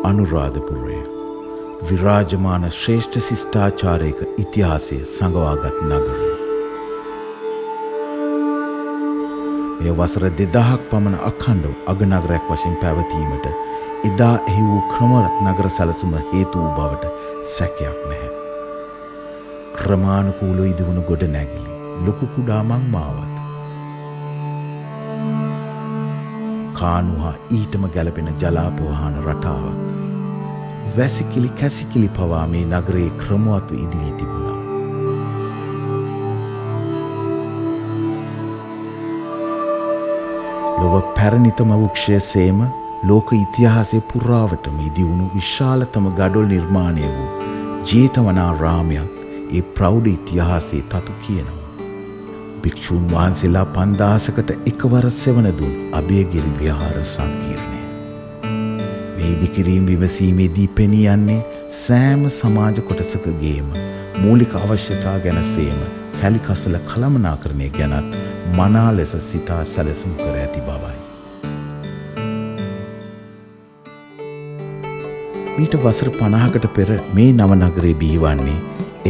අනුරාධපුරය විරාජමාන ශ්‍රේෂ්ඨ ශිෂ්ටාචාරයක ඉතිහාසය සඟවාගත් නගරය. මෙය වසර 2000ක් පමණ අඛණ්ඩව අගනගරයක් වශයෙන් පැවතීමට එදා එහි වූ ක්‍රමවත් නගර සැලසුම හේතු වූ බවට සැකයක් නැහැ. ක්‍රමානුකූලව ඉදිවුණු ගොඩනැගිලි, ලොකු කුඩා මංමාවත්, කානු හා ඊටම ගැලපෙන ජලාපවාහන රටාවක්, වැසිකිලි කැසිකිලි පවා මේ නගරයේ ක්‍රමවත්ව ඉදිවී තිබුණා. ලොව පැරණිතම වෘක්ෂය සේම ලෝක ඉතිහාසයේ පුරාවටම ඉදිවුණු විශාලතම ගඩොල් නිර්මාණය වූ ජේතවනාරාමයක් ඒ ප්‍රෞಢ ඉතිහාසයේ තතු කියනවා. භික්ෂූන් වහන්සේලා 5000කට එකවර සෙවණ දුන් අභයගිරි විහාර සංකීර්ණය. මේ ඉදිකිරීම් විමසීමේදී පෙනී යන්නේ සෑම සමාජ කොටසකගේම මූලික අවශ්‍යතා ගැන සේම කැලිකසල කළමනාකරණය ගැනත් මනා ලෙස සිතා සැලසුම් කර ඇති බවයි. මීට වසර 50කට පෙර මේ නව නගරේ බිහිවන්නේ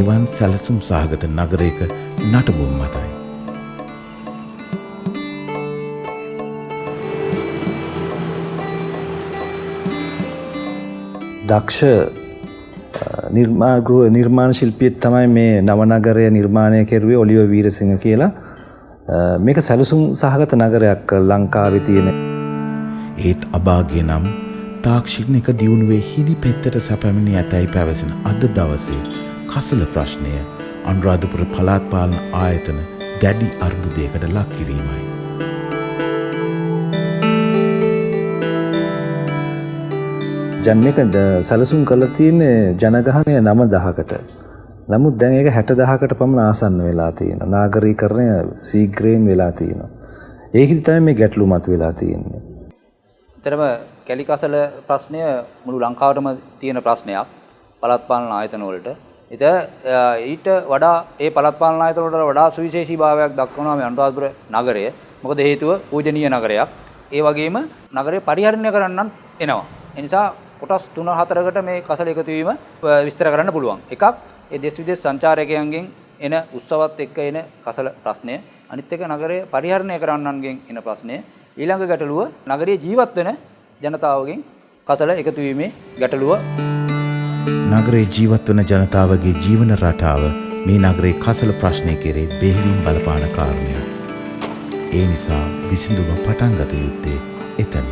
එවන් සැලසුම් සහගත නගරයක නටබුන් මතයි. දක්ෂ නිර්මාණ ශිල්පියෙක් තමයි මේ නව නගරය නිර්මාණය කෙරුවේ ඔලිව වීරසිංහ කියලා. මේක සැලසුම් සහගත නගරයක් ලංකාවේ තියෙන. ඒත් අභාග්‍ය නම් තාක්ෂණික දියුණුවේ හිණි පෙත්තට සැපැමිණි ඇතැයි පැවසෙන අද දවසේ කසල ප්‍රශ්නය අනුරාධපුර පළාත් පාලන ආයතන දැඩි අර්බුදයකට ලක් කිරීමයි. මේක සැලසුම් කරලා තියෙන්නේ ජනගහනය 9000කට. නමුත් දැන් ඒක 60000කට පමණ ආසන්න වෙලා තියෙනවා. නාගරීකරණය ශීඝ්‍රයෙන් වෙලා තියෙනවා. ඒකෙදි තමයි මේ ගැටලු මතුවලා තියෙන්නේ. ඇත්තටම කැලිකසල ප්‍රශ්නය මුළු ලංකාවටම තියෙන ප්‍රශ්නයක් පළාත් පාලන ආයතන වලට. ඊට වඩා ඒ පළාත් පාලන ආයතන වලට වඩා සුවිශේෂී භාවයක් දක්වනවා මේ අනුරාධපුර නගරය. මොකද හේතුව පූජනීය නගරයක්. ඒ වගේම නගරය පරිහරණය කරන්නත් එනවා. ඒ නිසා කොටස් 3-4කට මේ කසල එකතු වීම විස්තර කරන්න පුළුවන්. එකක් ඒ දෙස් විදේශ සංචාරකයන්ගෙන් එන උත්සවත් එක්ක එන කසල ප්‍රශ්නය. අනිත් එක නගරය පරිහරණය කරන්නන්ගෙන් එන ප්‍රශ්නය. ඊළඟ ගැටලුව නගරයේ ජීවත් වෙන ජනතාවගෙන් කසල එකතු වීමේ ගැටලුව. නගරයේ ජීවත් වන ජනතාවගේ ජීවන රටාව මේ නගරයේ කසල ප්‍රශ්නය කෙරේ බෙහෙවින් බලපාන කාරණයක්. ඒ නිසා විසඳුම පටන් ගත යුත්තේ එතන.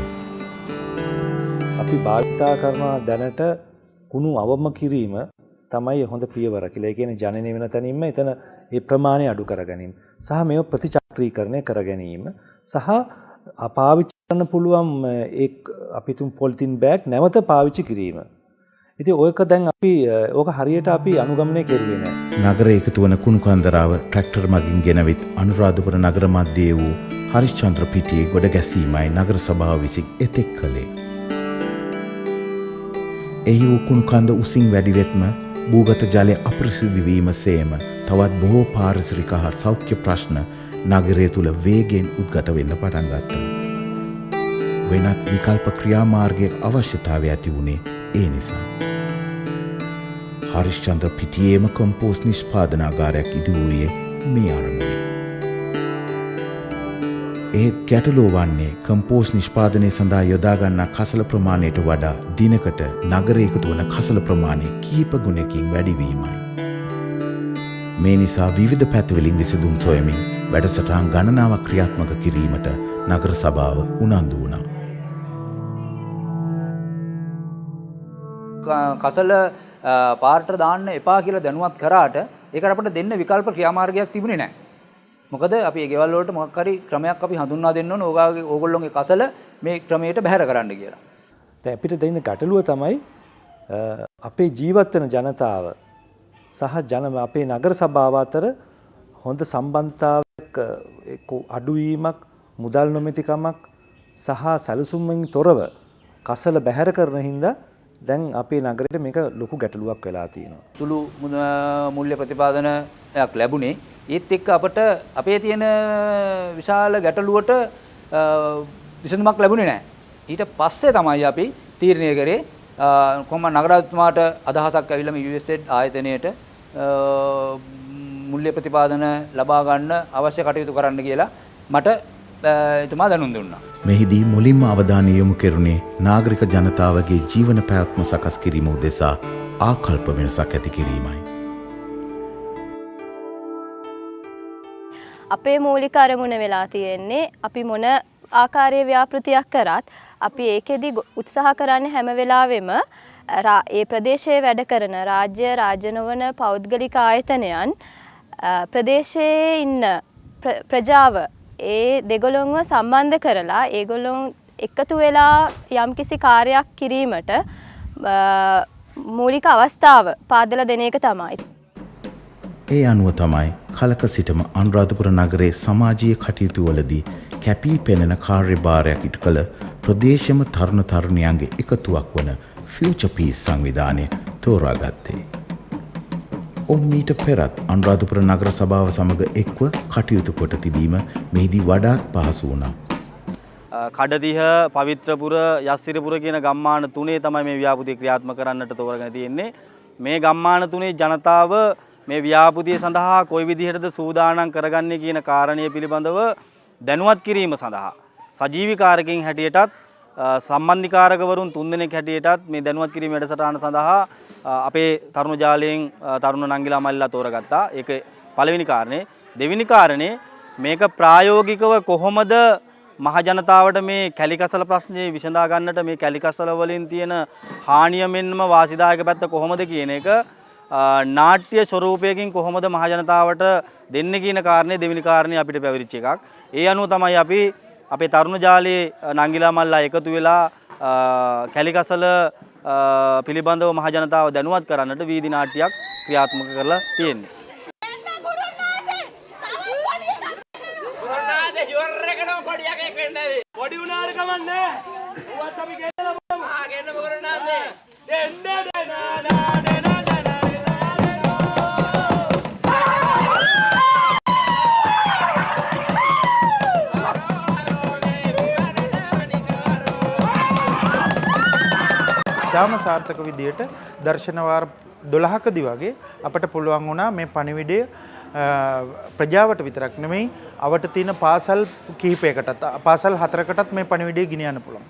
අපි භාවිතා කරන දැනට කුණු අවම කිරීම තමයි හොඳ පියවර කියලා. ඒ කියන්නේ ජනනය වෙන තැනින්ම එතන ඒ ප්‍රමාණය අඩු කර ගැනීම සහ මේව ප්‍රතිචක්‍රීකරණය කර ගැනීම සහ පාවිච්චි කරන්න පුළුවන් අපි තුන් පොලිතින් බෑග් නැවත පාවිච්චි කිරීම. ඉතින් ඔයක දැන් අපි ඕක හරියට අපි අනුගමනය කෙරුවේ නැහැ. නගරයේ එකතු වන කුණු කන්දරාව ට්‍රැක්ටර් මගින් ගෙනවිත් අනුරාධපුර නගර මැදයේ වූ හරිශ්චන්ද්‍ර පිටියේ ගොඩ ගැසීමයි නගර සභාව විසින් එතෙක් කළේ. එහි වූ කුණු කන්ද උසින් වැඩිවෙත්ම භූගත ජලය අපිරිසිදු වීම සේම තවත් බොහෝ පාරිසරික හා සෞඛ්‍ය ප්‍රශ්න නගරය තුළ වේගයෙන් උද්ගත වෙන්න පටන් ගත්තා. වෙනත් විකල්ප ක්‍රියාමාර්ගයක අවශ්‍යතාවය ඇති වුණේ ඒ නිසා. හරිශ්චන්ද්‍ර පිටියේම කම්පෝස්ට් නිෂ්පාදනාගාරයක් ඉදි වූයේ මේ අරමුණේ. ඒත් ගැටලුව වන්නේ කම්පෝස්ට් නිෂ්පාදනය සඳහා යොදා ගන්නා කසල ප්‍රමාණයට වඩා දිනකට නගරයේ එකතු වන කසල ප්‍රමාණය කිහිප ගුණයකින් වැඩි වීමයි. මේ නිසා විවිධ පැතිවලින් විසඳුම් සොයමින් වැඩසටහන් ගණනාවක් ක්‍රියාත්මක කිරීමට නගර සභාව උනන්දු වුණා. කසල පාරට දාන්න එපා කියලා දැනුවත් කරාට ඒකට අපිට දෙන්න විකල්ප ක්‍රියාමාර්ගයක් තිබුණේ නැහැ. මොකද අපි ඒ ගෙවල් වලට මොකක් හරි ක්‍රමයක් අපි හඳුන්වා දෙන්න ඕන ඕගොල්ලෝගේ කසල මේ ක්‍රමයට බැහැර කරන්න කියලා. දැන් අපිට දෙන්න ගැටලුව තමයි අපේ ජීවත් වෙන ජනතාව සහ අපේ නගර සභාව අතර හොඳ සම්බන්ධතාවයක් අඩුවීමක්, මුදල් නොමැතිකමක් සහ සැලසුම්ෙන් තොරව කසල බැහැර කරන හින්දා දැන් අපේ නගරෙට මේක ලොකු ගැටලුවක් වෙලා තියෙනවා. සුළු මූල්‍ය ප්‍රතිපාදනයක් ලැබුණේ ඒත් එක්ක අපට අපේ තියෙන විශාල ගැටලුවට විසඳුමක් ලැබුණේ නැහැ. ඊට පස්සේ තමයි අපි තීරණය කරේ කොහොම නගරාධිපතිතුමාට අදහසක් ඇවිල්ලා මේ USAID ආයතනයට මුල්‍ය ප්‍රතිපාදන ලබා ගන්න අවශ්‍ය කටයුතු කරන්න කියලා මට එතුමා දැනුම් දුන්නා. මෙහිදී මුලින්ම අවධානය යොමු කෙරුණේ නාගරික ජනතාවගේ ජීවන පැවැත්ම සකස් කිරීම උදෙසා ආකල්ප වෙනසක් ඇති කිරීමයි. අපේ මූලික අරමුණ වෙලා තියෙන්නේ අපි මොන ආකාරයේ ව්‍යාපෘතියක් කරත් අපි ඒකෙදි උත්සාහ කරන්නේ හැම වෙලාවෙම ඒ ප්‍රදේශයේ වැඩ කරන රාජ්‍ය නොවන පෞද්ගලික ආයතනයන් ප්‍රදේශයේ ඉන්න ප්‍රජාව ඒ දෙගොල්ලන්ව සම්බන්ධ කරලා ඒගොල්ලොන් එකතු වෙලා යම්කිසි කාර්යයක් කිරීමට මූලික අවස්ථාව පාදලා දෙන එක තමයි. ඒ අනුව තමයි කලක සිටම අනුරාධපුර නගරයේ සමාජීය කටයුතු වලදී කැපී පෙනෙන කාර්යභාරයක් ඉටු කළ ප්‍රදේශම තරුණ තරුණියන්ගේ එකතුවක් වන ෆියුචර් පීස් සංවිධානය තෝරාගත්තේ. ඔවුන් මීට පෙරත් අනුරාධපුර නගර සභාව සමග එක්ව කටයුතු කොට තිබීම මෙහිදී වඩාත් පහසු වුණා. කඩදිහ, පවිත්‍රපුර, යස්සිරපුර කියන ගම්මාන තුනේ තමයි මේ ව්‍යාපෘතිය ක්‍රියාත්මක කරන්නට තෝරගෙන තියෙන්නේ. මේ ගම්මාන තුනේ ජනතාව මේ ව්‍යාපෘතිය සඳහා කොයි විදිහටද සූදානම් කරගන්නේ කියන කාරණය පිළිබඳව දැනුවත් කිරීම සඳහා සජීවී කාරකයන් හැටියටත් සම්බන්ධීකාරකවරුන් 3 දෙනෙක් හැටියටත් මේ දැනුවත් කිරීම වැඩසටහන සඳහා අපේ තරුණ ජාලයෙන් තරුණ නංගිලා මල්ලිලා තෝරගත්තා. ඒක පළවෙනි කාරණේ. දෙවෙනි කාරණේ මේක ප්‍රායෝගිකව කොහොමද මහ ජනතාවට මේ කැලිකසල ප්‍රශ්නේ විසඳා ගන්නට මේ කැලිකසල වලින් තියෙන හානිය මෙන්ම වාසිදායක පැත්ත කොහොමද කියන එක නාට්‍ය ස්වරූපයකින් කොහොමද මහ ජනතාවට දෙන්නේ කියන කාරණේ දෙවෙනි කාරණේ අපිට පැවරිච්ච එකක්. ඒ අනුව තමයි අපි අපේ තරුණ ජාලයේ නංගිලා මල්ලා එකතු වෙලා කැලිකසල පිළිබඳව මහ ජනතාව දැනුවත් කරන්නට වීදි නාට්‍යයක් ක්‍රියාත්මක කරලා තියෙන්නේ. පොඩි උනාට කමන්නේ. උවත් අපි ගෙන්නලා බලමු. ගෙන්න මොකරනාද? දෙන්න තාම සාර්ථක විදියට දර්ශන වාර 12කදී වගේ අපට පුළුවන් වුණා මේ පණිවිඩය ප්‍රජාවට විතරක් නෙමෙයි අවට තියෙන පාසල් කිහිපයකටත් පාසල් 4කටත් මේ පණිවිඩය ගෙනියන්න පුළුවන්.